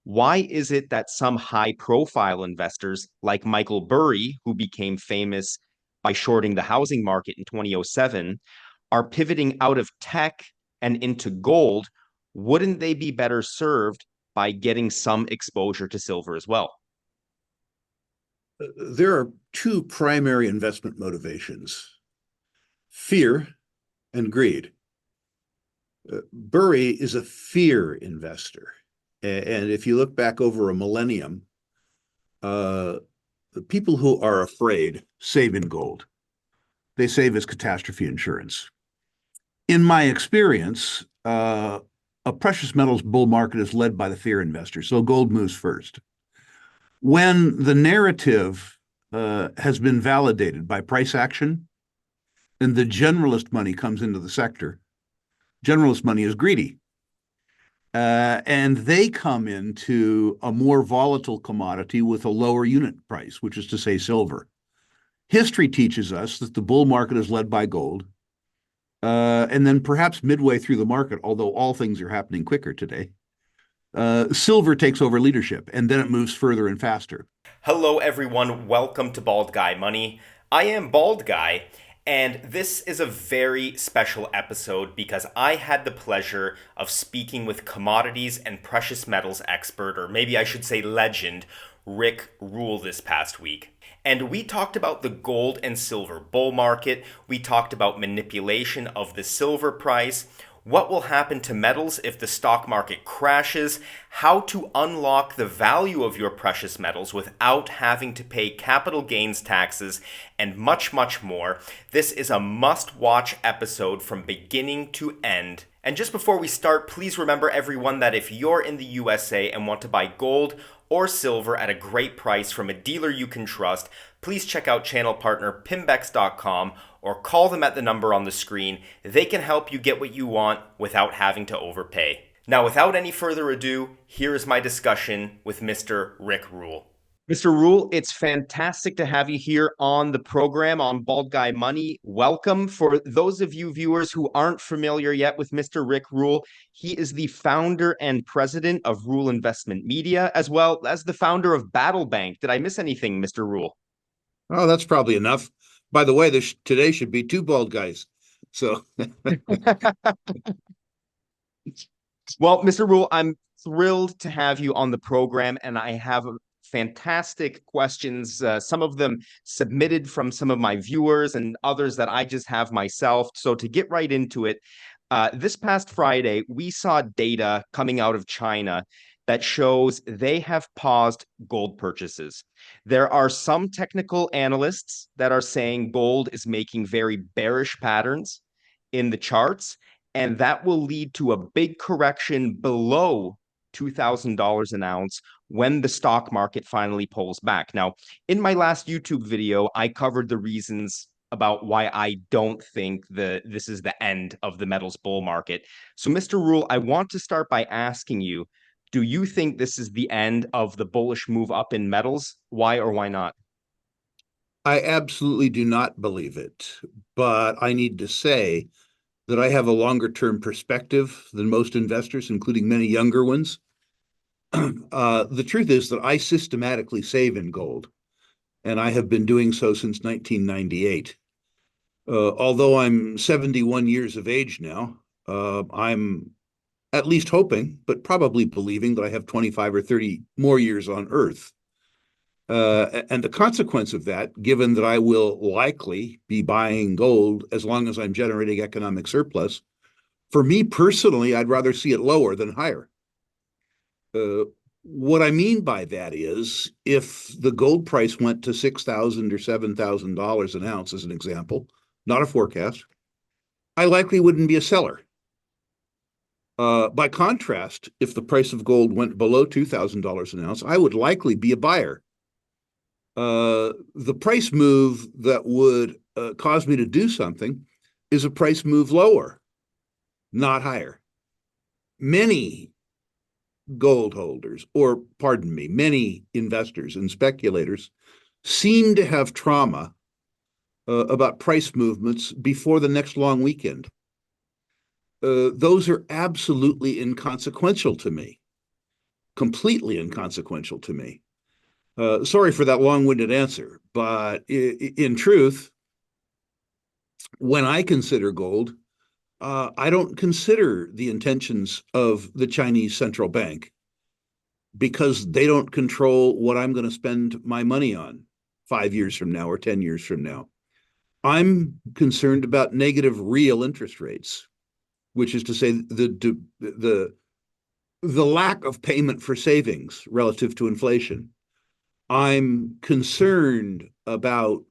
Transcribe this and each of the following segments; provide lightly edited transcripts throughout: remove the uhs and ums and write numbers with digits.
Why is it that some high-profile investors like Michael Burry, who became famous by shorting the housing market in 2007, are pivoting out of tech and into gold? Wouldn't they be better served by getting some exposure to silver as well? There are two primary investment motivations: fear and greed. Burry is a fear investor. And if you look back over a millennium, the people who are afraid save in gold. They save as catastrophe insurance. In my experience, a precious metals bull market is led by the fear investor, so gold moves first. When the narrative has been validated by price action and the generalist money comes into the sector, generalist money is greedy. And they come into a more volatile commodity with a lower unit price, which is to say silver. History teaches us that the bull market is led by gold. And then perhaps midway through the market, although all things are happening quicker today, silver takes over leadership, and then it moves further and faster. Hello, everyone. Welcome to Bald Guy Money. I am Bald Guy, and this is a very special episode because I had the pleasure of speaking with commodities and precious metals expert, or maybe I should say legend, Rick Rule this past week. And we talked about the gold and silver bull market. We talked about manipulation of the silver price, what will happen to metals if the stock market crashes, how to unlock the value of your precious metals without having to pay capital gains taxes, and much, much more. This is a must-watch episode from beginning to end. And just before we start, please remember everyone that if you're in the USA and want to buy gold or silver at a great price from a dealer you can trust, please check out channel partner Pimbex.com or call them at the number on the screen. They can help you get what you want without having to overpay. Now, without any further ado, here is my discussion with Mr. Rick Rule. Mr. Rule, it's fantastic to have you here on the program on Bald Guy Money. Welcome. For those of you viewers who aren't familiar yet with Mr. Rick Rule, he is the founder and president of Rule Investment Media, as well as the founder of Battle Bank. Did I miss anything, Mr. Rule? Oh, that's probably enough. By the way, today should be two bald guys. So, well, Mr. Rule, I'm thrilled to have you on the program, and I have fantastic questions, some of them submitted from some of my viewers and others that I just have myself. So to get right into it, this past Friday, we saw data coming out of China that shows they have paused gold purchases. There are some technical analysts that are saying gold is making very bearish patterns in the charts, and that will lead to a big correction below $2,000 an ounce when the stock market finally pulls back. Now, in my last YouTube video, I covered the reasons about why I don't think this is the end of the metals bull market. So, Mr. Rule, I want to start by asking you, do you think this is the end of the bullish move up in metals? Why or why not? I absolutely do not believe it, but I need to say that I have a longer term perspective than most investors, including many younger ones. The truth is that I systematically save in gold, and I have been doing so since 1998. Although I'm 71 years of age now, I'm at least hoping, but probably believing that I have 25 or 30 more years on Earth. And the consequence of that, given that I will likely be buying gold as long as I'm generating economic surplus, for me personally, I'd rather see it lower than higher. What I mean by that is, if the gold price went to $6,000 or $7,000 an ounce, as an example, not a forecast, I likely wouldn't be a seller. By contrast, if the price of gold went below $2,000 an ounce, I would likely be a buyer. The price move that would cause me to do something is a price move lower, not higher. Many gold holders, or pardon me, many investors and speculators seem to have trauma about price movements before the next long weekend. Those are absolutely inconsequential to me. completely inconsequential to me. Sorry for that long-winded answer, but in truth, when I consider gold, I don't consider the intentions of the Chinese central bank, because they don't control what I'm going to spend my money on 5 years from now or 10 years from now. I'm concerned about negative real interest rates, which is to say the lack of payment for savings relative to inflation. I'm concerned about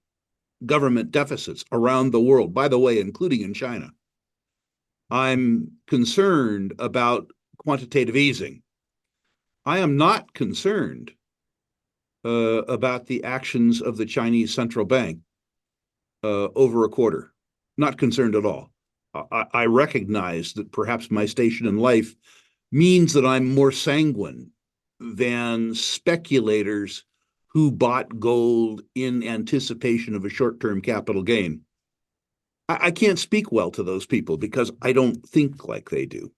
government deficits around the world, by the way, including in China. I'm concerned about quantitative easing. I am not concerned about the actions of the Chinese central bank over a quarter. Not concerned at all. I recognize that perhaps my station in life means that I'm more sanguine than speculators who bought gold in anticipation of a short-term capital gain. I can't speak well to those people because I don't think like they do.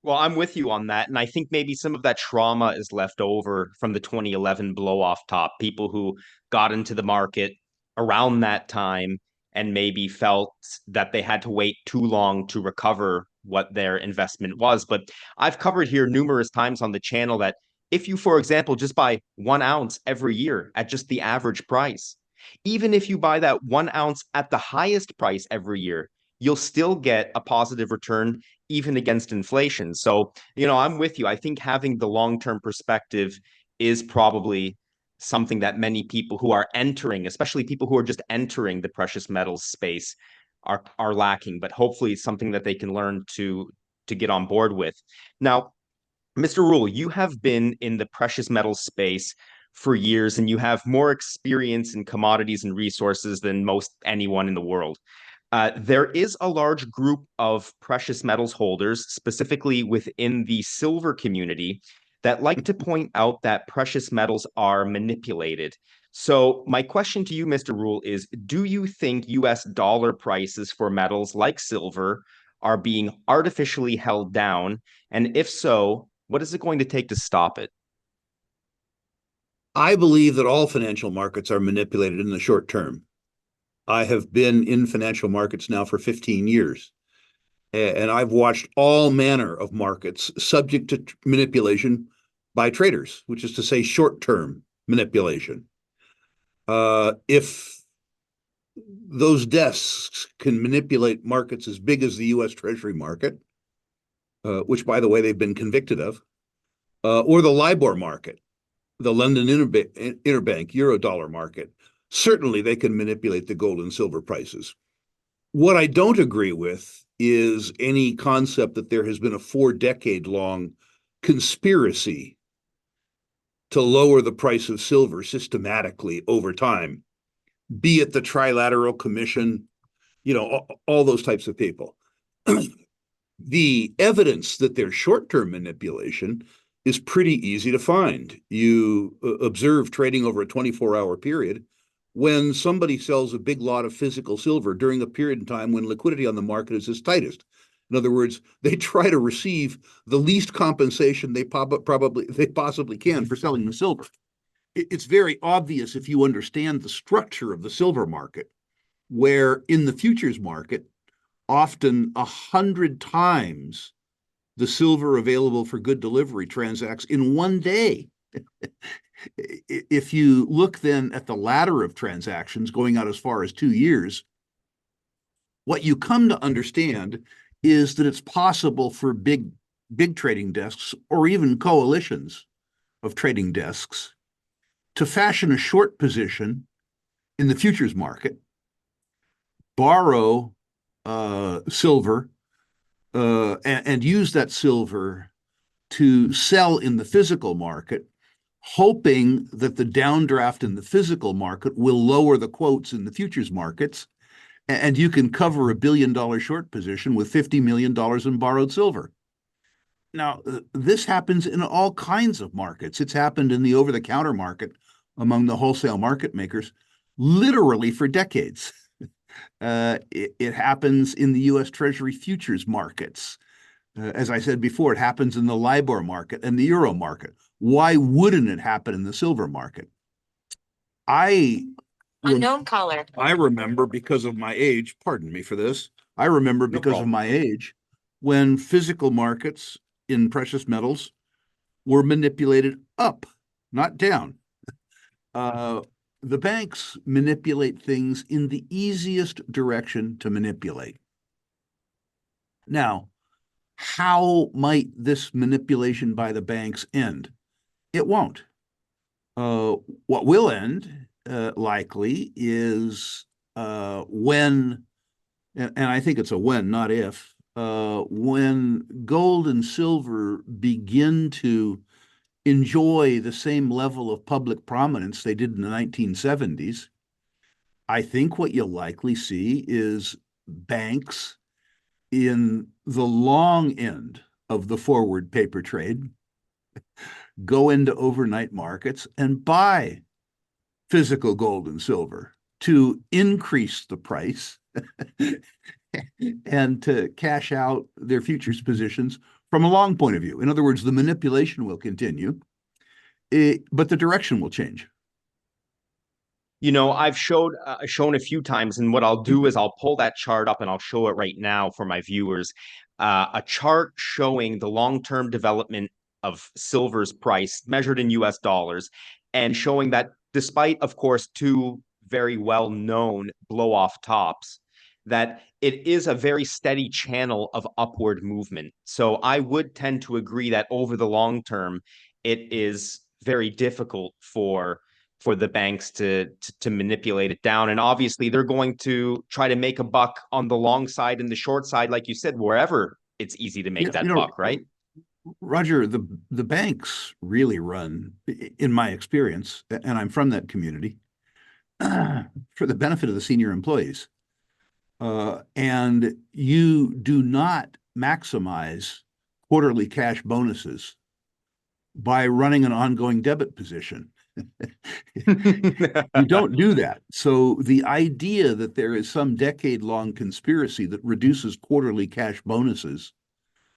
Well, I'm with you on that. And I think maybe some of that trauma is left over from the 2011 blow off top. People who got into the market around that time and maybe felt that they had to wait too long to recover what their investment was. But I've covered here numerous times on the channel that if you, for example, just buy 1 ounce every year at just the average price, even if you buy that 1 ounce at the highest price every year, you'll still get a positive return even against inflation. So, I'm with you. I think having the long-term perspective is probably something that many people who are entering, especially people who are just entering the precious metals space, are lacking. But hopefully it's something that they can learn to get on board with. Now, Mr. Rule, you have been in the precious metals space for years, and you have more experience in commodities and resources than most anyone in the world. There is a large group of precious metals holders, specifically within the silver community, that like to point out that precious metals are manipulated. So my question to you, Mr. Rule, is do you think US dollar prices for metals like silver are being artificially held down? And if so, what is it going to take to stop it? I believe that all financial markets are manipulated in the short term. I have been in financial markets now for 15 years, and I've watched all manner of markets subject to manipulation by traders, which is to say short-term manipulation. If those desks can manipulate markets as big as the US Treasury market, which, by the way, they've been convicted of, or the LIBOR market, the London Interbank Euro-dollar market, certainly they can manipulate the gold and silver prices. What I don't agree with is any concept that there has been a 4-decade-long conspiracy to lower the price of silver systematically over time, be it the Trilateral Commission, all those types of people. The evidence that there's short-term manipulation is pretty easy to find. You observe trading over a 24-hour period. When somebody sells a big lot of physical silver during a period in time when liquidity on the market is its tightest. In other words, they try to receive the least compensation they possibly can for selling the silver. It's very obvious if you understand the structure of the silver market, where in the futures market, often 100 times the silver available for good delivery transacts in one day. If you look then at the ladder of transactions going out as far as 2 years, what you come to understand is that it's possible for big trading desks or even coalitions of trading desks to fashion a short position in the futures market, borrow silver, and use that silver to sell in the physical market, hoping that the downdraft in the physical market will lower the quotes in the futures markets, and you can cover $1 billion short position with $50 million in borrowed silver. Now, this happens in all kinds of markets. It's happened in the over-the-counter market among the wholesale market makers literally for decades. It happens in the U.S. Treasury futures markets. As I said before, it happens in the LIBOR market and the euro market. Why wouldn't it happen in the silver market? Unknown caller. I remember because of my age, pardon me for this, I remember No because of problem. my age, when physical markets in precious metals were manipulated up, not down. The banks manipulate things in the easiest direction to manipulate. Now, how might this manipulation by the banks end? It won't. What will end, likely, is when, and I think it's a when, not if, when gold and silver begin to enjoy the same level of public prominence they did in the 1970s, I think what you'll likely see is banks in the long end of the forward paper trade go into overnight markets and buy physical gold and silver to increase the price and to cash out their futures positions from a long point of view. In other words, the manipulation will continue, but the direction will change. I've shown a few times, and what I'll do is I'll pull that chart up and I'll show it right now for my viewers. A chart showing the long-term development of silver's price measured in US dollars, and showing that despite, of course, two very well-known blow-off tops, that it is a very steady channel of upward movement. So I would tend to agree that over the long term, it is very difficult for the banks to manipulate it down. And obviously they're going to try to make a buck on the long side and the short side, like you said, wherever it's easy to make that buck, right? Roger, the banks really run, in my experience, and I'm from that community, for the benefit of the senior employees. And you do not maximize quarterly cash bonuses by running an ongoing debit position. You don't do that. So the idea that there is some decade-long conspiracy that reduces quarterly cash bonuses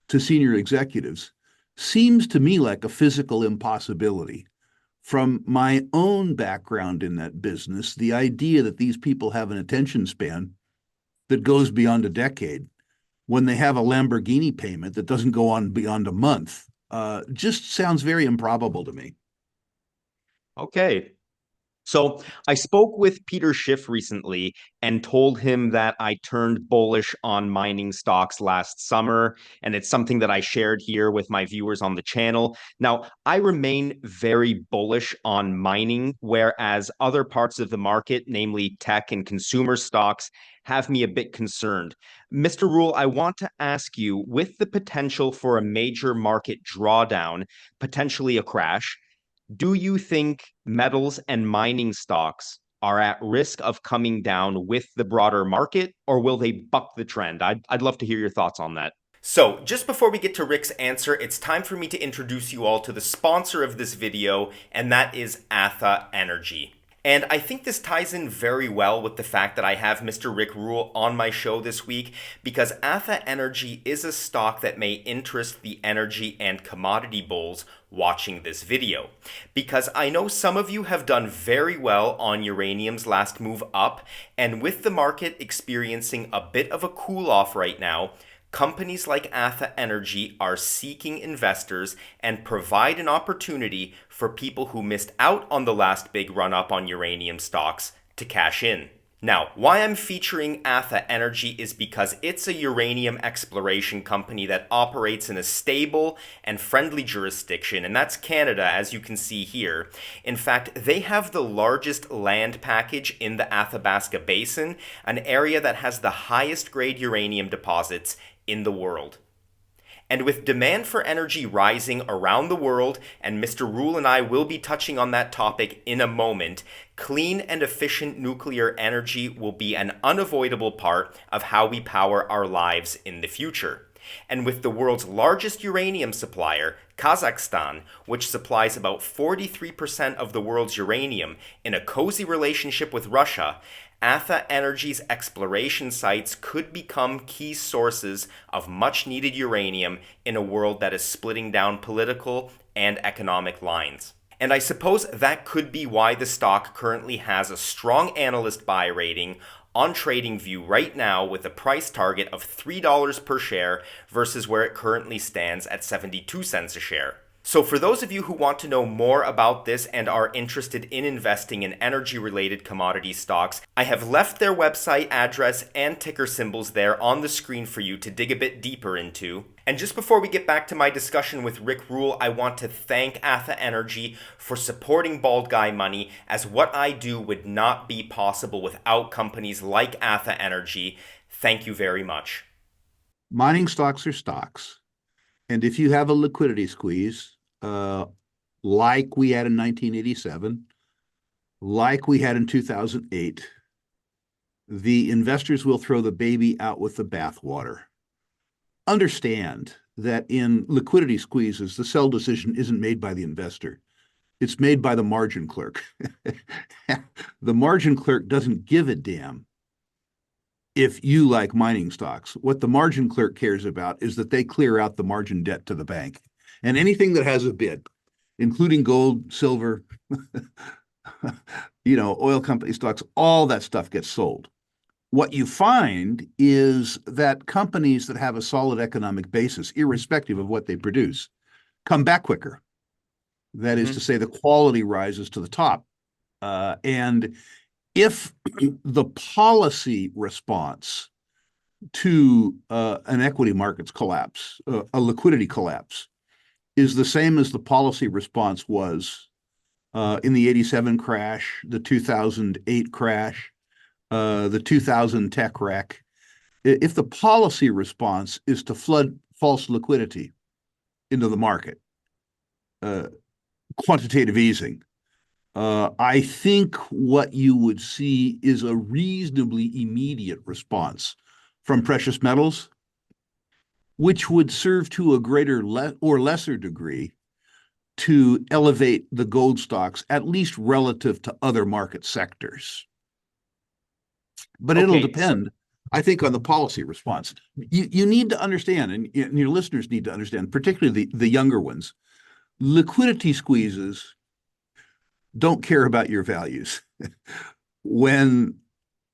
to senior executives seems to me like a physical impossibility. From my own background in that business, the idea that these people have an attention span that goes beyond a decade, when they have a Lamborghini payment that doesn't go on beyond a month, just sounds very improbable to me. Okay. So I spoke with Peter Schiff recently and told him that I turned bullish on mining stocks last summer, and it's something that I shared here with my viewers on the channel. Now, I remain very bullish on mining, whereas other parts of the market, namely tech and consumer stocks, have me a bit concerned. Mr. Rule, I want to ask you, with the potential for a major market drawdown, potentially a crash, do you think metals and mining stocks are at risk of coming down with the broader market, or will they buck the trend? I'd love to hear your thoughts on that. So, just before we get to Rick's answer, it's time for me to introduce you all to the sponsor of this video, and that is ATHA Energy. And I think this ties in very well with the fact that I have Mr. Rick Rule on my show this week, because ATHA Energy is a stock that may interest the energy and commodity bulls watching this video. Because I know some of you have done very well on uranium's last move up, and with the market experiencing a bit of a cool off right now, companies like ATHA Energy are seeking investors and provide an opportunity for people who missed out on the last big run up on uranium stocks to cash in. Now, why I'm featuring ATHA Energy is because it's a uranium exploration company that operates in a stable and friendly jurisdiction, and that's Canada, as you can see here. In fact, they have the largest land package in the Athabasca Basin, an area that has the highest grade uranium deposits in the world. And with demand for energy rising around the world, and Mr. Rule and I will be touching on that topic in a moment, clean and efficient nuclear energy will be an unavoidable part of how we power our lives in the future. And with the world's largest uranium supplier, Kazakhstan, which supplies about 43% of the world's uranium, in a cozy relationship with Russia, ATHA Energy's exploration sites could become key sources of much-needed uranium in a world that is splitting down political and economic lines. And I suppose that could be why the stock currently has a strong analyst buy rating on TradingView right now, with a price target of $3 per share versus where it currently stands at 72 cents a share. So for those of you who want to know more about this and are interested in investing in energy-related commodity stocks, I have left their website address and ticker symbols there on the screen for you to dig a bit deeper into. And just before we get back to my discussion with Rick Rule, I want to thank ATHA Energy for supporting Bald Guy Money, as what I do would not be possible without companies like ATHA Energy. Thank you very much. Mining stocks are stocks. And if you have a liquidity squeeze, like we had in 1987, like we had in 2008, the investors will throw the baby out with the bathwater. Understand that in liquidity squeezes, the sell decision isn't made by the investor. It's made by the margin clerk. The margin clerk doesn't give a damn if you like mining stocks. What the margin clerk cares about is that they clear out the margin debt to the bank. And anything that has a bid, including gold, silver, oil company stocks, all that stuff gets sold. What you find is that companies that have a solid economic basis, irrespective of what they produce, come back quicker. That is to say, the quality rises to the top. And if the policy response to an equity markets collapse, a liquidity collapse, is the same as the policy response was in the 87 crash, the 2008 crash, the 2000 tech wreck, if the policy response is to flood false liquidity into the market, quantitative easing, I think what you would see is a reasonably immediate response from precious metals, which would serve to a greater or lesser degree to elevate the gold stocks, at least relative to other market sectors. But it'll depend, I think, on the policy response. You need to understand, and your listeners need to understand, particularly the younger ones, liquidity squeezes don't care about your values. When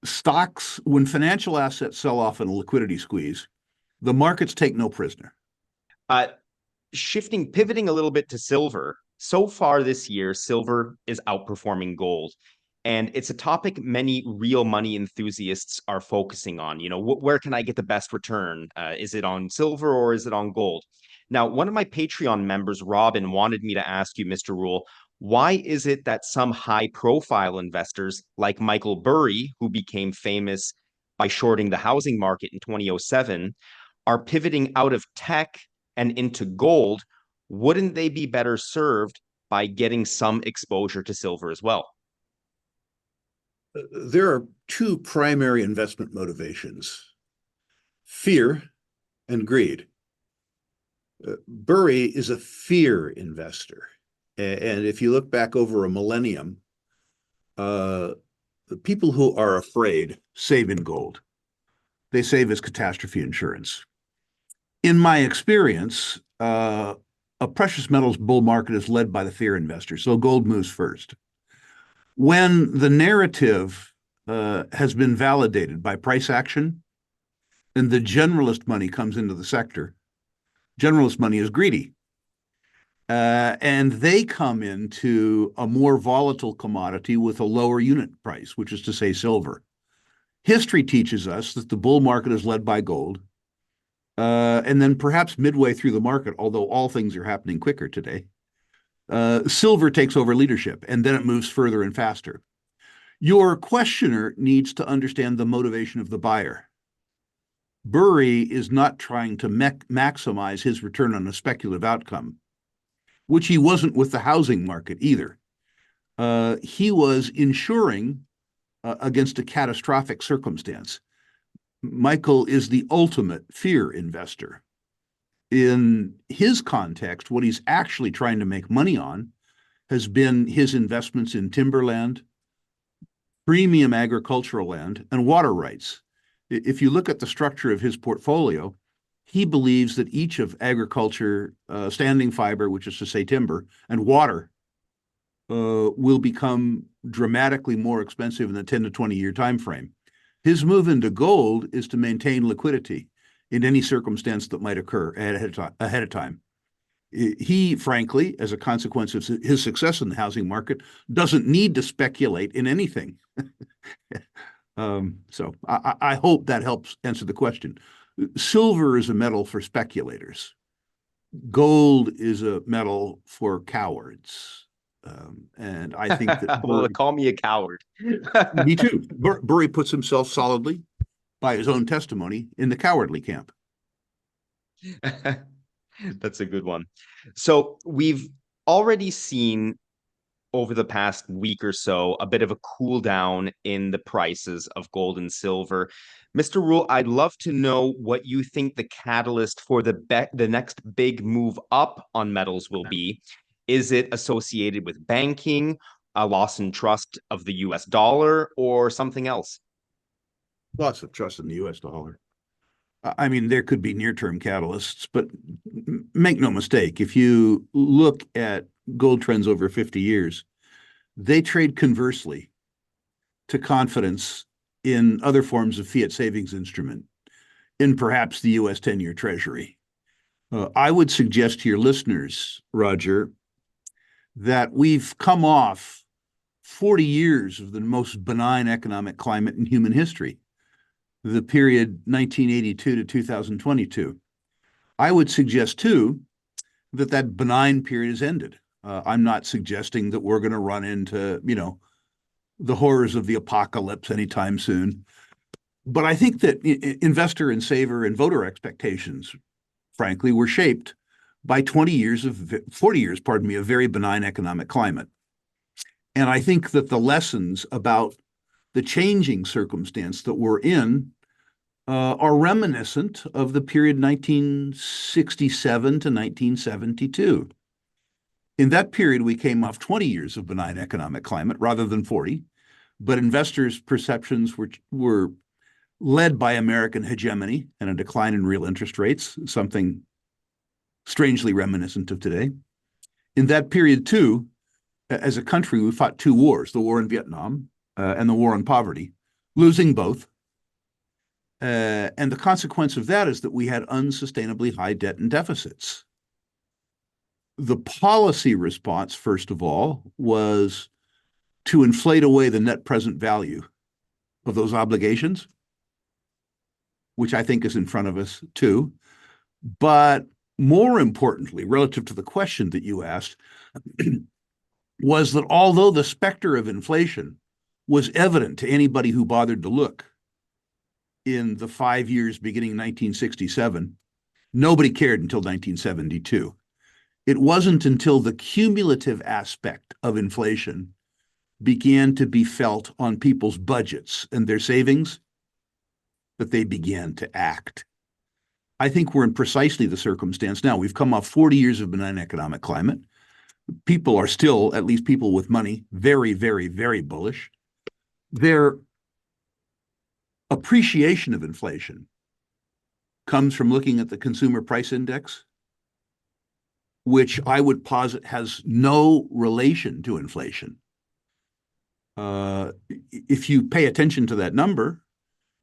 financial assets sell off in a liquidity squeeze, the markets take no prisoner. Pivoting a little bit to silver. So far this year, silver is outperforming gold. And it's a topic many real money enthusiasts are focusing on. Where can I get the best return? Is it on silver or is it on gold? Now, one of my Patreon members, Robin, wanted me to ask you, Mr. Rule, why is it that some high-profile investors like Michael Burry, who became famous by shorting the housing market in 2007, are pivoting out of tech and into gold? Wouldn't they be better served by getting some exposure to silver as well? There are two primary investment motivations: fear and greed. Burry is a fear investor. And if you look back over a millennium, the people who are afraid save in gold. They save as catastrophe insurance. In my experience, a precious metals bull market is led by the fear investor, so gold moves first. When the narrative has been validated by price action and the generalist money comes into the sector, generalist money is greedy. And they come into a more volatile commodity with a lower unit price, which is to say silver. History teaches us that the bull market is led by gold. And then perhaps midway through the market, although all things are happening quicker today, silver takes over leadership, and then it moves further and faster. Your questioner needs to understand the motivation of the buyer. Burry is not trying to maximize his return on a speculative outcome, which he wasn't with the housing market either. He was insuring against a catastrophic circumstance. Michael is the ultimate fear investor. In his context, what he's actually trying to make money on has been his investments in timberland, premium agricultural land, and water rights. If you look at the structure of his portfolio, he believes that each of agriculture, standing fiber, which is to say timber, and water will become dramatically more expensive in the 10 to 20 year time frame. His move into gold is to maintain liquidity in any circumstance that might occur ahead of time. He, frankly, as a consequence of his success in the housing market, doesn't need to speculate in anything. So I hope that helps answer the question. Silver is a metal for speculators. Gold is a metal for cowards. And I think that well, call me a coward. me too. Burry puts himself solidly, by his own testimony, in the cowardly camp. That's a good one. So we've already seen over the past week or so a bit of a cool down in the prices of gold and silver. Mr. Rule, I'd love to know what you think the catalyst for the next big move up on metals will be. Is it associated with banking, a loss in trust of the US dollar, or something else? Lots of trust in the US dollar. I mean, there could be near-term catalysts, but make no mistake, if you look at gold trends over 50 years, they trade conversely to confidence in other forms of fiat savings instrument, in perhaps the US 10-year Treasury. I would suggest to your listeners, Roger, that we've come off 40 years of the most benign economic climate in human history, the period 1982 to 2022. I would suggest, too, that benign period has ended. I'm not suggesting that we're going to run into, the horrors of the apocalypse anytime soon. But I think that investor and saver and voter expectations, frankly, were shaped by 40 years, of very benign economic climate. And I think that the lessons about the changing circumstance that we're in are reminiscent of the period 1967 to 1972. In that period, we came off 20 years of benign economic climate rather than 40, but investors' perceptions were led by American hegemony and a decline in real interest rates, something strangely reminiscent of today. In that period, too, as a country, we fought two wars, the war in Vietnam and the war on poverty, losing both. And the consequence of that is that we had unsustainably high debt and deficits. The policy response, first of all, was to inflate away the net present value of those obligations, which I think is in front of us too. But more importantly, relative to the question that you asked, was that although the specter of inflation was evident to anybody who bothered to look in the 5 years beginning 1967, nobody cared until 1972. It wasn't until the cumulative aspect of inflation began to be felt on people's budgets and their savings that they began to act. I think we're in precisely the circumstance now. We've come off 40 years of benign economic climate. People are still, at least people with money, very, very, very bullish. Their appreciation of inflation comes from looking at the consumer price index, which I would posit has no relation to inflation. If you pay attention to that number,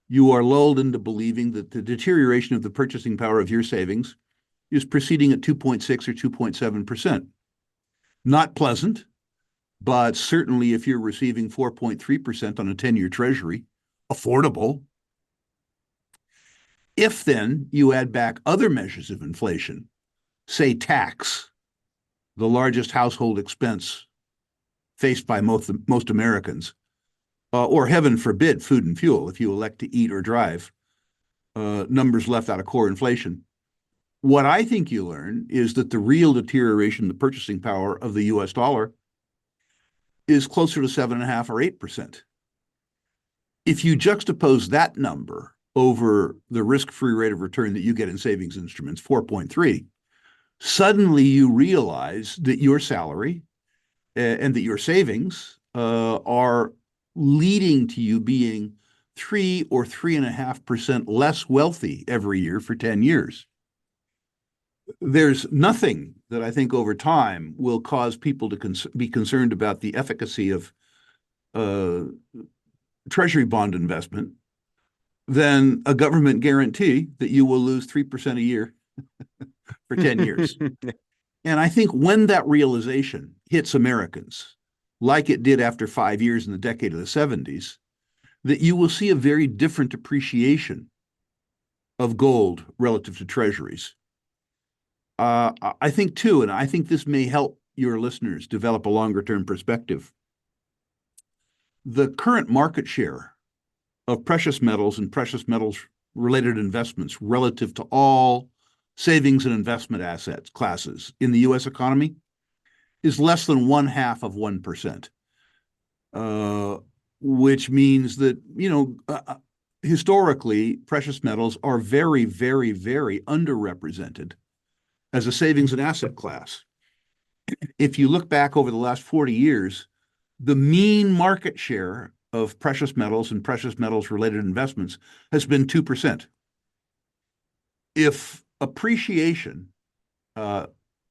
you are lulled into believing that the deterioration of the purchasing power of your savings is proceeding at 2.6 or 2.7%. Not pleasant, but certainly if you're receiving 4.3% on a 10-year Treasury, affordable. If then you add back other measures of inflation, say tax, the largest household expense faced by most Americans, or heaven forbid, food and fuel, if you elect to eat or drive, numbers left out of core inflation. What I think you learn is that the real deterioration in the purchasing power of the US dollar is closer to 7.5 or 8%. If you juxtapose that number over the risk-free rate of return that you get in savings instruments, 4.3, suddenly you realize that your salary and that your savings are leading to you being 3 or 3.5% less wealthy every year for 10 years. There's nothing that I think over time will cause people to be concerned about the efficacy of treasury bond investment than a government guarantee that you will lose 3% a year for 10 years. And I think when that realization hits Americans, like it did after 5 years in the decade of the 70s, that you will see a very different appreciation of gold relative to treasuries. I think too, and I think this may help your listeners develop a longer term perspective. The current market share of precious metals and precious metals related investments relative to all savings and investment assets classes in the US economy is less than 0.5%, which means that, historically, precious metals are very, very, very underrepresented as a savings and asset class. If you look back over the last 40 years, the mean market share of precious metals and precious metals related investments has been 2%. If appreciation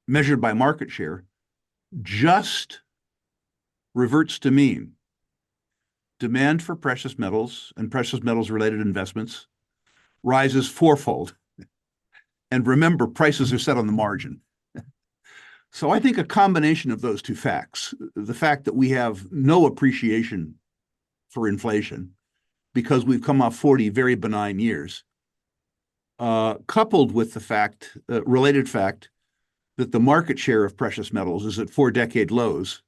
measured by market share just reverts to mean, demand for precious metals and precious metals related investments rises fourfold. And remember, prices are set on the margin. So I think a combination of those two facts, the fact that we have no appreciation for inflation because we've come off 40 very benign years, coupled with the related fact that the market share of precious metals is at 4-decade lows,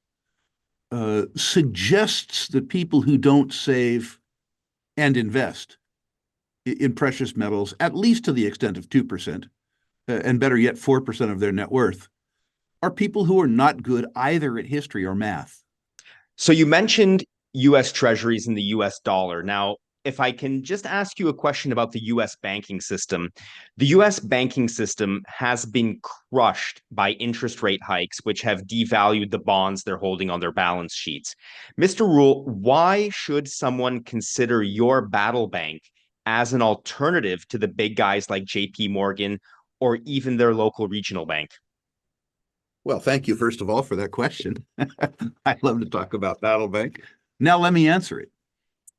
suggests that people who don't save and invest in precious metals, at least to the extent of 2%, and better yet, 4% of their net worth, are people who are not good either at history or math. So you mentioned US Treasuries and the US dollar. Now, if I can just ask you a question about the US banking system. The US banking system has been crushed by interest rate hikes, which have devalued the bonds they're holding on their balance sheets. Mr. Rule, why should someone consider your battle bank as an alternative to the big guys like JP Morgan or even their local regional bank? Well, thank you, first of all, for that question. I love to talk about Battle Bank. Now, let me answer it.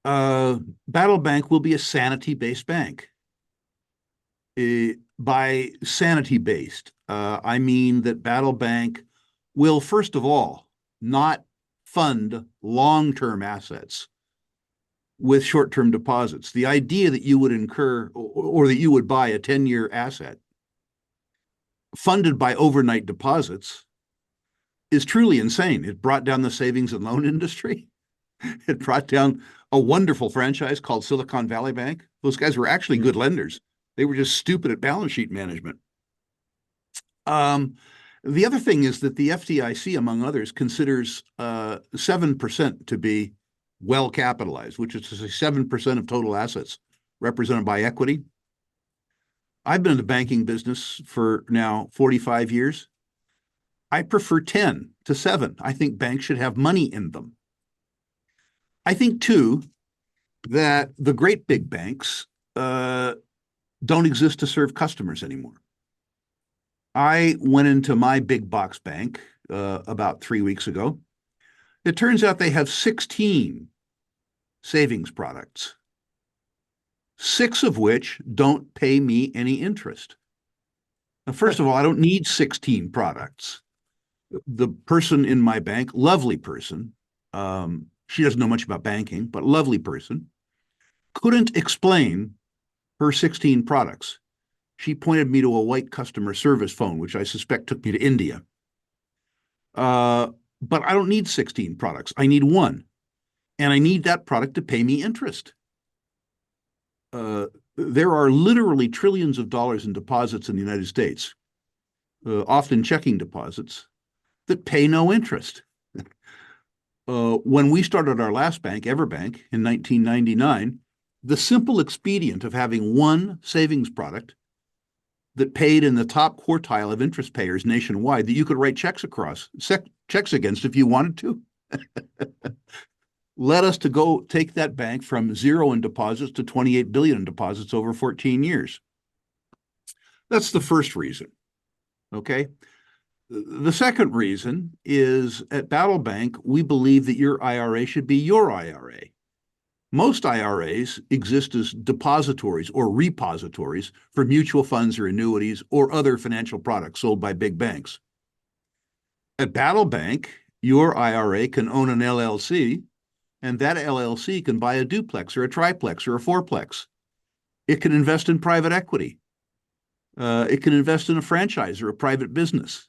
Battle Bank will be a sanity-based bank. By sanity-based, I mean that Battle Bank will, first of all, not fund long-term assets with short-term deposits. The idea that you would incur or that you would buy a 10-year asset funded by overnight deposits is truly insane. It brought down the savings and loan industry. It brought down a wonderful franchise called Silicon Valley Bank. Those guys were actually good lenders. They were just stupid at balance sheet management. The other thing is that the FDIC, among others, considers 7% to be well capitalized, which is to say 7% of total assets represented by equity. I've been in the banking business for now 45 years. I prefer 10 to 7. I think banks should have money in them. I think, too, that the great big banks don't exist to serve customers anymore. I went into my big box bank about 3 weeks ago. It turns out they have 16 savings products, 6 of which don't pay me any interest. Now, first of all, I don't need 16 products. The person in my bank, lovely person, she doesn't know much about banking, but lovely person, couldn't explain her 16 products. She pointed me to a white customer service phone, which I suspect took me to India. But I don't need 16 products. I need one. And I need that product to pay me interest. There are literally trillions of dollars in deposits in the United States, often checking deposits, that pay no interest. When we started our last bank, EverBank, in 1999, the simple expedient of having one savings product that paid in the top quartile of interest payers nationwide that you could write checks against if you wanted to, led us to go take that bank from 0 in deposits to 28 billion in deposits over 14 years. That's the first reason. Okay. The second reason is at Battle Bank, we believe that your IRA should be your IRA. Most IRAs exist as depositories or repositories for mutual funds or annuities or other financial products sold by big banks. At Battle Bank, your IRA can own an LLC, and that LLC can buy a duplex or a triplex or a fourplex. It can invest in private equity. It can invest in a franchise or a private business.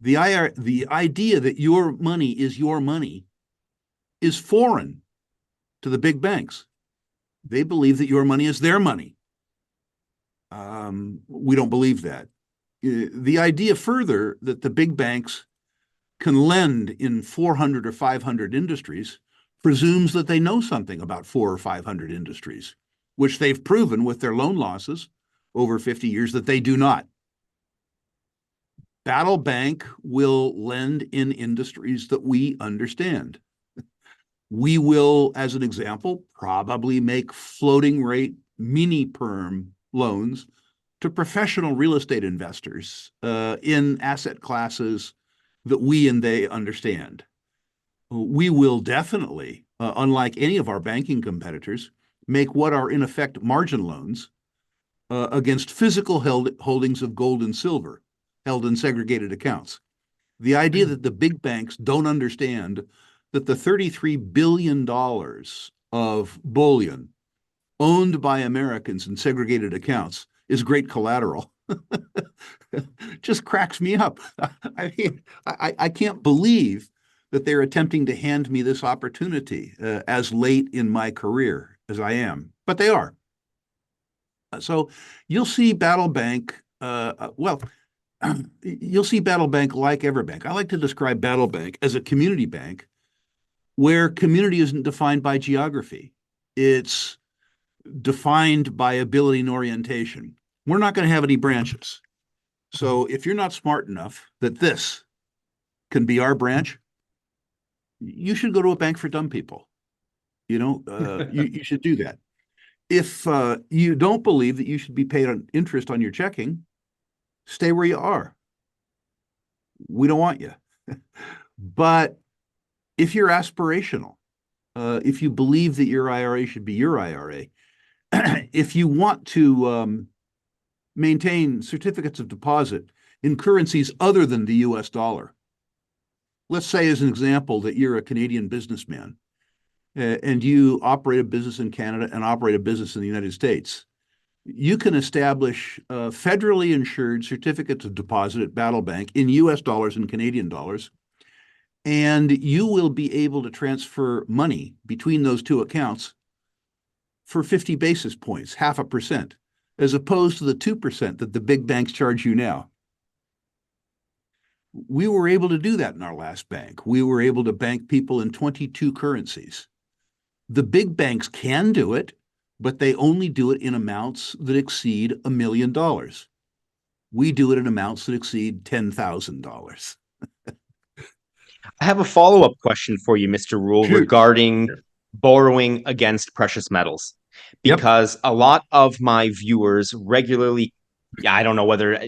The idea that your money is foreign to the big banks. They believe that your money is their money. We don't believe that. The idea further that the big banks can lend in 400 or 500 industries presumes that they know something about 400 or 500 industries, which they've proven with their loan losses over 50 years that they do not. Battle Bank will lend in industries that we understand. We will, as an example, probably make floating rate mini perm loans to professional real estate investors in asset classes that we and they understand. We will definitely, unlike any of our banking competitors, make what are in effect margin loans against physical holdings of gold and silver held in segregated accounts. The idea that the big banks don't understand that the $33 billion of bullion owned by Americans in segregated accounts is great collateral just cracks me up. I mean, I can't believe that they're attempting to hand me this opportunity as late in my career as I am, but they are. So you'll see Battle Bank, you'll see Battle Bank like EverBank. I like to describe Battle Bank as a community bank where community isn't defined by geography. It's defined by ability and orientation. We're not going to have any branches. So if you're not smart enough that this can be our branch, you should go to a bank for dumb people. You should do that. If you don't believe that you should be paid on interest on your checking, stay where you are. We don't want you. But if you're aspirational, if you believe that your IRA should be your IRA, if you want to maintain certificates of deposit in currencies other than the US dollar, let's say as an example that you're a Canadian businessman and you operate a business in Canada and operate a business in the United States, you can establish federally insured certificates of deposit at Battle Bank in US dollars and Canadian dollars, and you will be able to transfer money between those two accounts for 50 basis points, 0.5%, as opposed to the 2% that the big banks charge you now. We were able to do that in our last bank. We were able to bank people in 22 currencies. The big banks can do it, but they only do it in amounts that exceed $1 million. We do it in amounts that exceed $10,000. I have a follow-up question for you, Mr. Rule, Shoot. regarding borrowing against precious metals. Yep. Because a lot of my viewers regularly, I don't know whether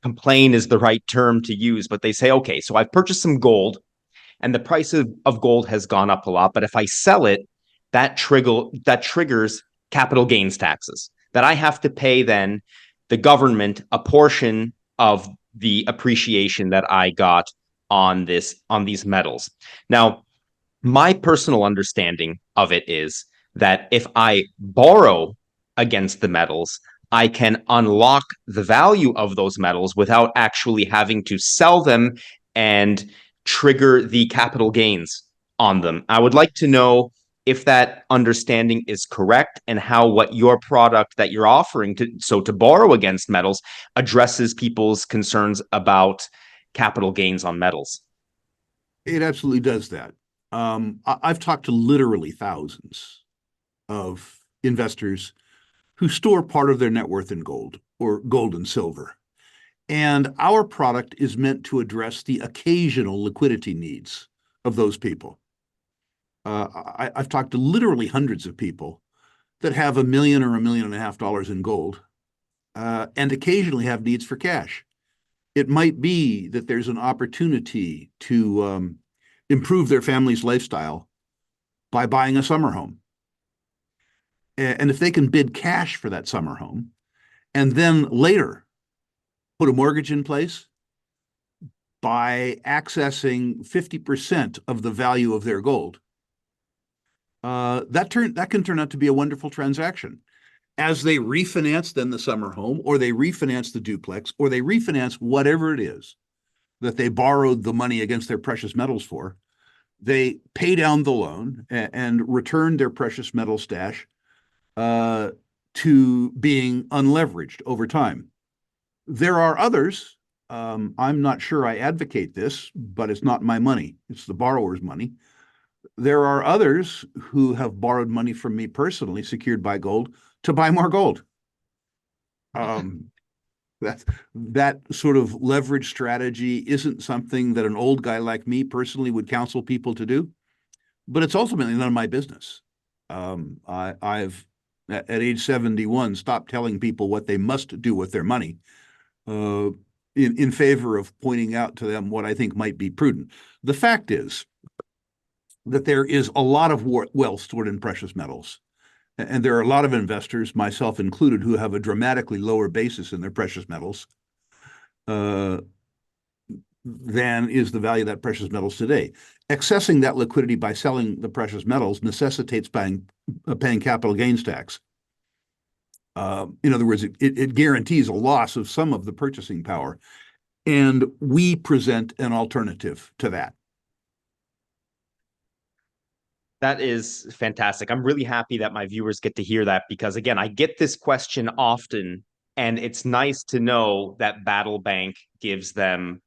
complain is the right term to use, but they say, okay, so I've purchased some gold and the price of gold has gone up a lot, but if I sell it, that triggers capital gains taxes that I have to pay then the government a portion of the appreciation that I got on these metals. Now, my personal understanding of it is that if I borrow against the metals, I can unlock the value of those metals without actually having to sell them and trigger the capital gains on them. I would like to know if that understanding is correct and how what your product that you're offering to borrow against metals addresses people's concerns about capital gains on metals. It absolutely does that. I've talked to literally thousands of investors who store part of their net worth in gold or gold and silver. And our product is meant to address the occasional liquidity needs of those people. I've talked to literally hundreds of people that have $1 million or $1.5 million in gold, and occasionally have needs for cash. It might be that there's an opportunity to improve their family's lifestyle by buying a summer home. And if they can bid cash for that summer home and then later put a mortgage in place by accessing 50% of the value of their gold, that can turn out to be a wonderful transaction. As they refinance then the summer home, or they refinance the duplex, or they refinance whatever it is that they borrowed the money against their precious metals for, they pay down the loan and return their precious metal stash to being unleveraged over time. There are others, I'm not sure I advocate this, but it's not my money, it's the borrower's money. There are others who have borrowed money from me personally, secured by gold, to buy more gold. That sort of leverage strategy isn't something that an old guy like me personally would counsel people to do, but it's ultimately none of my business. I've, at age 71, stopped telling people what they must do with their money in favor of pointing out to them what I think might be prudent. The fact is that there is a lot of wealth stored in precious metals. And there are a lot of investors, myself included, who have a dramatically lower basis in their precious metals than is the value of that precious metals today. Accessing that liquidity by selling the precious metals necessitates paying capital gains tax. In other words, it guarantees a loss of some of the purchasing power. And we present an alternative to that. That is fantastic. I'm really happy that my viewers get to hear that because, again, I get this question often, and it's nice to know that Battle Bank gives them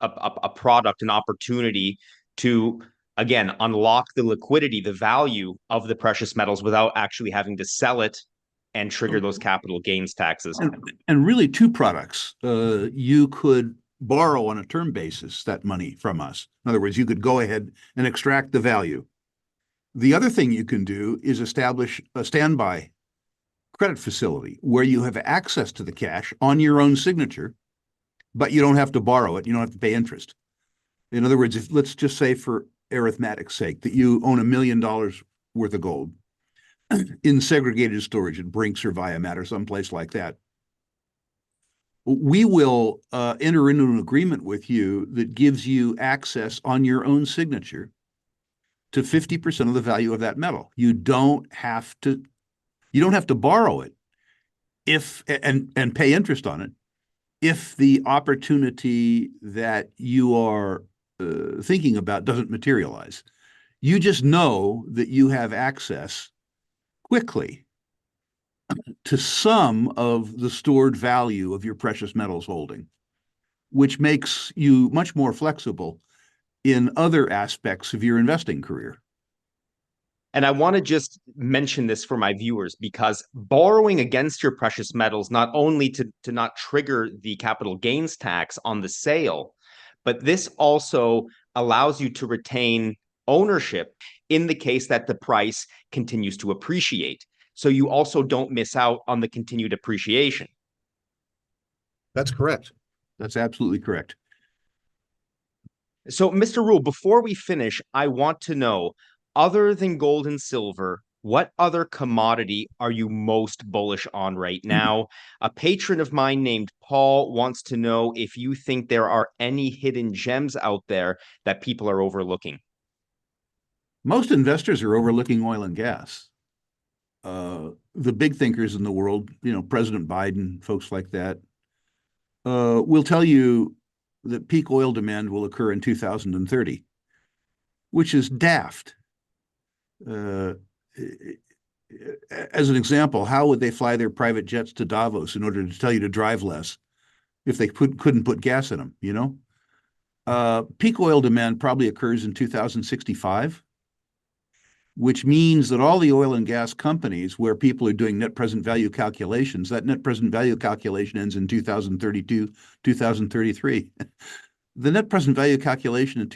a product, an opportunity to, again, unlock the liquidity, the value of the precious metals without actually having to sell it and trigger those capital gains taxes. And really two products. You could borrow on a term basis that money from us. In other words, you could go ahead and extract the value. The other thing you can do is establish a standby credit facility where you have access to the cash on your own signature, but you don't have to borrow it. You don't have to pay interest. In other words, if let's just say for arithmetic's sake that you own $1 million worth of gold in segregated storage at Brinks or Viamat or someplace like that, we will enter into an agreement with you that gives you access on your own signature to 50% of the value of that metal. You don't have to borrow it and pay interest on it if the opportunity that you are thinking about doesn't materialize. You just know that you have access quickly to some of the stored value of your precious metals holding, which makes you much more flexible in other aspects of your investing career. And I want to just mention this for my viewers because borrowing against your precious metals, not only to not trigger the capital gains tax on the sale, but this also allows you to retain ownership in the case that the price continues to appreciate. So you also don't miss out on the continued appreciation. That's correct. That's absolutely correct. So, Mr. Rule, before we finish, I want to know, other than gold and silver, what other commodity are you most bullish on right now? A patron of mine named Paul wants to know if you think there are any hidden gems out there that people are overlooking. Most investors are overlooking oil and gas. The big thinkers in the world, President Biden, folks like that, will tell you that peak oil demand will occur in 2030, which is daft. As an example, how would they fly their private jets to Davos in order to tell you to drive less if they couldn't put gas in them, Peak oil demand probably occurs in 2065, which means that all the oil and gas companies where people are doing net present value calculations, that net present value calculation ends in 2032, 2033. The net present value calculation in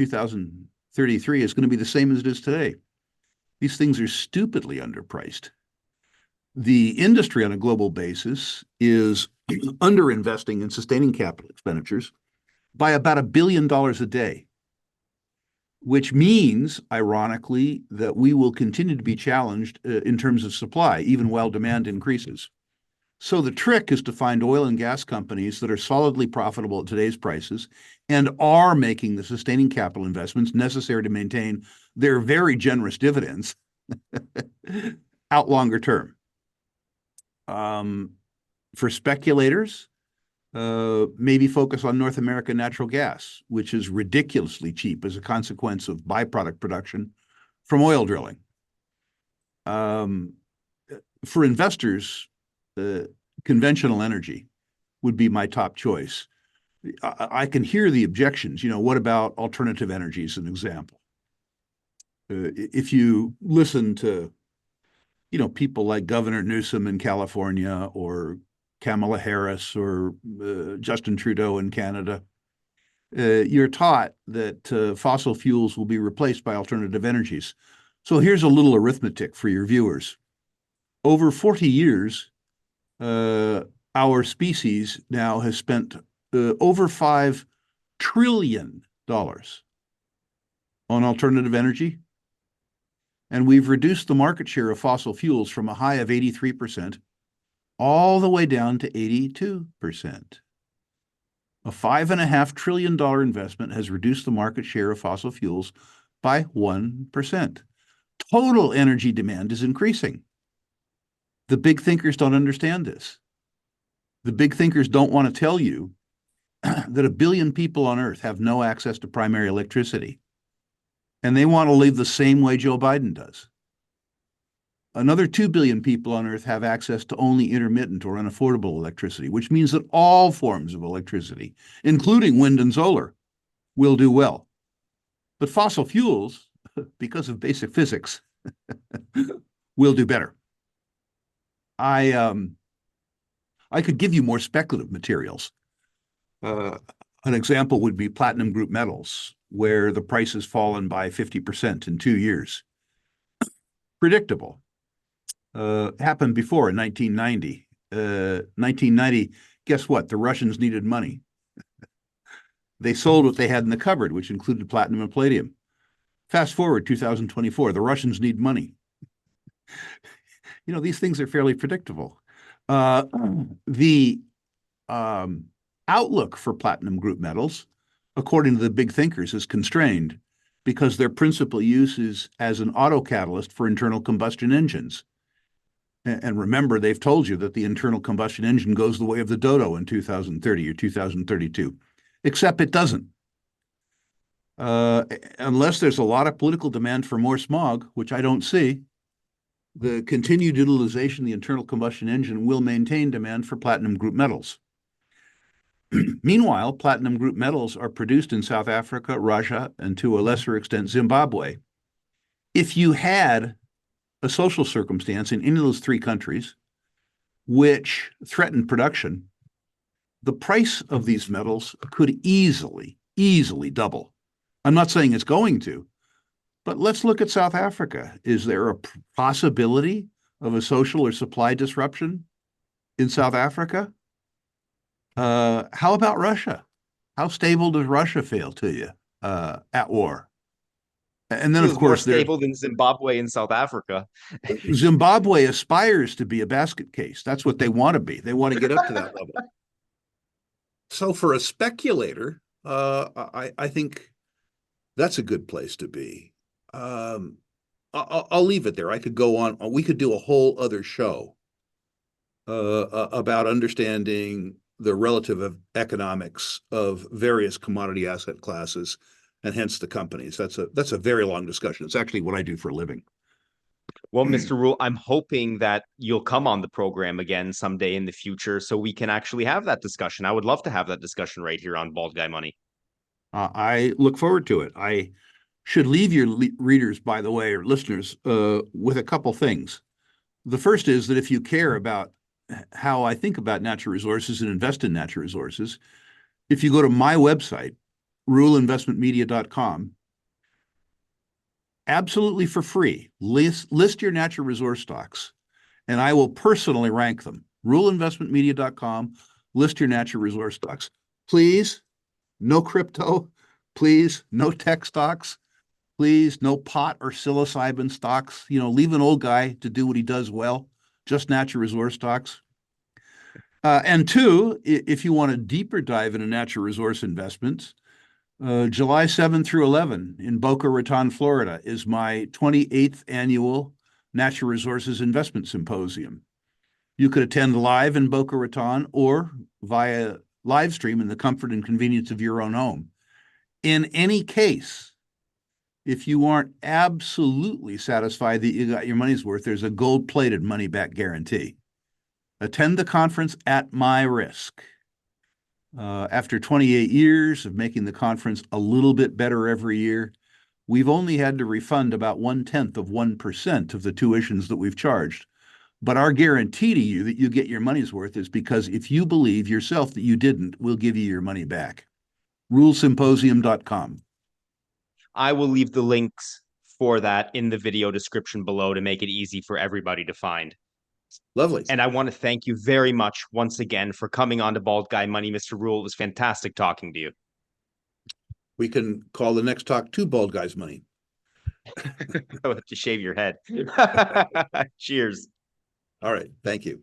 33 is going to be the same as it is today. These things are stupidly underpriced. The industry on a global basis is underinvesting in sustaining capital expenditures by about $1 billion a day, which means, ironically, that we will continue to be challenged in terms of supply, even while demand increases. So the trick is to find oil and gas companies that are solidly profitable at today's prices and are making the sustaining capital investments necessary to maintain their very generous dividends out longer term. For speculators, maybe focus on North American natural gas, which is ridiculously cheap as a consequence of byproduct production from oil drilling. For investors, conventional energy would be my top choice. I can hear the objections. What about alternative energy as an example? If you listen to, people like Governor Newsom in California or Kamala Harris or Justin Trudeau in Canada, you're taught that fossil fuels will be replaced by alternative energies. So here's a little arithmetic for your viewers. Over 40 years, our species now has spent over $5 trillion on alternative energy, and we've reduced the market share of fossil fuels from a high of 83% all the way down to 82%. A $5.5 trillion investment has reduced the market share of fossil fuels by 1%. Total energy demand is increasing. The big thinkers don't understand this. The big thinkers don't want to tell you that 1 billion people on Earth have no access to primary electricity, and they want to live the same way Joe Biden does. Another 2 billion people on Earth have access to only intermittent or unaffordable electricity, which means that all forms of electricity, including wind and solar, will do well. But fossil fuels, because of basic physics, will do better. I could give you more speculative materials. An example would be platinum group metals, where the price has fallen by 50% in 2 years. Predictable. Happened before in 1990. 1990, guess what? The Russians needed money. They sold what they had in the cupboard, which included platinum and palladium. Fast forward 2024, the Russians need money. These things are fairly predictable. The outlook for platinum group metals, according to the big thinkers, is constrained because their principal use is as an autocatalyst for internal combustion engines. And remember, they've told you that the internal combustion engine goes the way of the dodo in 2030 or 2032, except it doesn't. Unless there's a lot of political demand for more smog, which I don't see, the continued utilization of the internal combustion engine will maintain demand for platinum group metals. Meanwhile, platinum group metals are produced in South Africa, Russia, and to a lesser extent, Zimbabwe. If you had a social circumstance in any of those 3 countries which threatened production, the price of these metals could easily double. I'm not saying it's going to, but let's look at South Africa. Is there a possibility of a social or supply disruption in South Africa? How about Russia? How stable does Russia feel to you at war? And then, of course, more stable than Zimbabwe and South Africa. Zimbabwe aspires to be a basket case. That's what they want to be. They want to get up to that level. So for a speculator, I think that's a good place to be. I'll leave it there. I could go on. We could do a whole other show about understanding the relative economics of various commodity asset classes, and hence the companies. That's a very long discussion. It's actually what I do for a living. Well, Mr. Rule, I'm hoping that you'll come on the program again someday in the future so we can actually have that discussion. I would love to have that discussion right here on Bald Guy Money. I look forward to it. I should leave your readers, by the way, or listeners, with a couple things. The first is that if you care about how I think about natural resources and invest in natural resources, if you go to my website, ruleinvestmentmedia.com, absolutely for free. List your natural resource stocks, and I will personally rank them. ruleinvestmentmedia.com, list your natural resource stocks. Please, no crypto. Please, no tech stocks. Please, no pot or psilocybin stocks. Leave an old guy to do what he does well, just natural resource stocks. And two, if you want a deeper dive into natural resource investments, July 7 through 11 in Boca Raton, Florida, is my 28th annual Natural Resources Investment Symposium. You could attend live in Boca Raton or via live stream in the comfort and convenience of your own home. In any case, if you aren't absolutely satisfied that you got your money's worth, there's a gold-plated money-back guarantee. Attend the conference at my risk. After 28 years of making the conference a little bit better every year, we've only had to refund about 0.1% of the tuitions that we've charged. But our guarantee to you that you get your money's worth is because if you believe yourself that you didn't, we'll give you your money back. rulesymposium.com. I will leave the links for that in the video description below to make it easy for everybody to find. Lovely. And I want to thank you very much once again for coming on to Bald Guy Money, Mr. Rule. It was fantastic talking to you. We can call the next talk Two Bald Guys Money. I'll have to shave your head. Cheers. All right. Thank you.